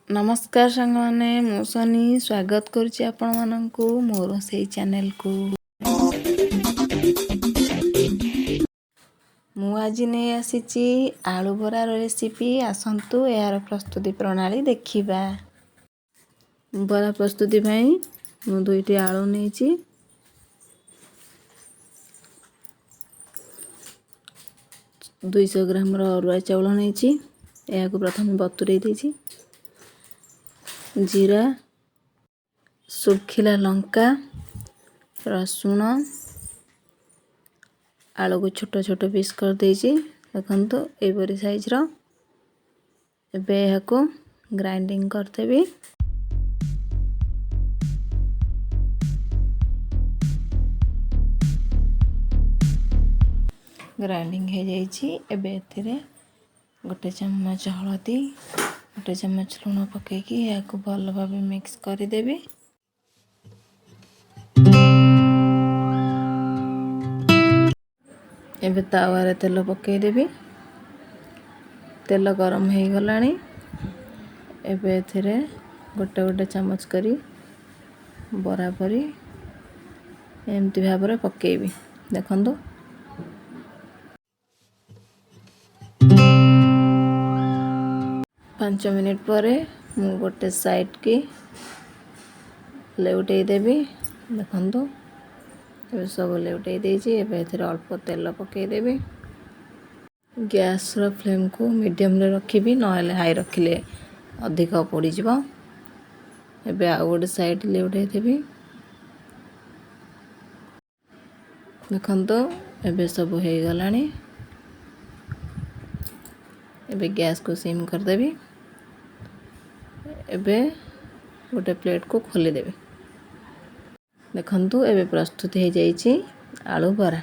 नमस्कार सांगने मु सनी स्वागत करुच्ची आपण माननकु मो रोसेई चैनल को। मु आज नहीं आसीची आलू बरार रेसिपी आसंतु यार प्रस्तुति प्रणाली देखिबा। बरा प्रस्तुति भाई मु दुईटी आलू नेची 200 ग्राम अरुआ चाउल नेची या को प्रथम बतुरई देची। जीरा सुखिला लंका रसुण आलू को छोट छोट पीस कर देची देखंतु एपरी साइज रो। एबे या को ग्राइंडिंग करते भी ग्राइंडिंग हो जाइए। एबे एथिरे गोटे चम्मच हलदी गोटे चम्मच लुण पकईकी या को भल भाव मिक्स करदेवी। एबे तावारे तेल पकईदेवी। तेल गरम हो गलानी। एबे एथिरे गोटे गोटे चम्मच करी बराबरी एमती भाव रे पकईबी देखंतु। पाँच मिनिट पर मु गोटे साइड की लेउटे देवी देखंतु। सब लेउटे देजी। एबे एथिरे अल्प तेल पकई देवी। गैस रो फ्लेम को मीडियम रे रखिबी नहले हाई रखिले अधिक पोड़ी जिवो। एबे आ गोटे साइड लेउटे देवी देखंतु। एबे सब हो गलानी। एबे गैस को सिम कर देवी। एबे गोटे प्लेट को खोली देवी देखंतु। एबे प्रस्तुत हो जाइए आलू बरा।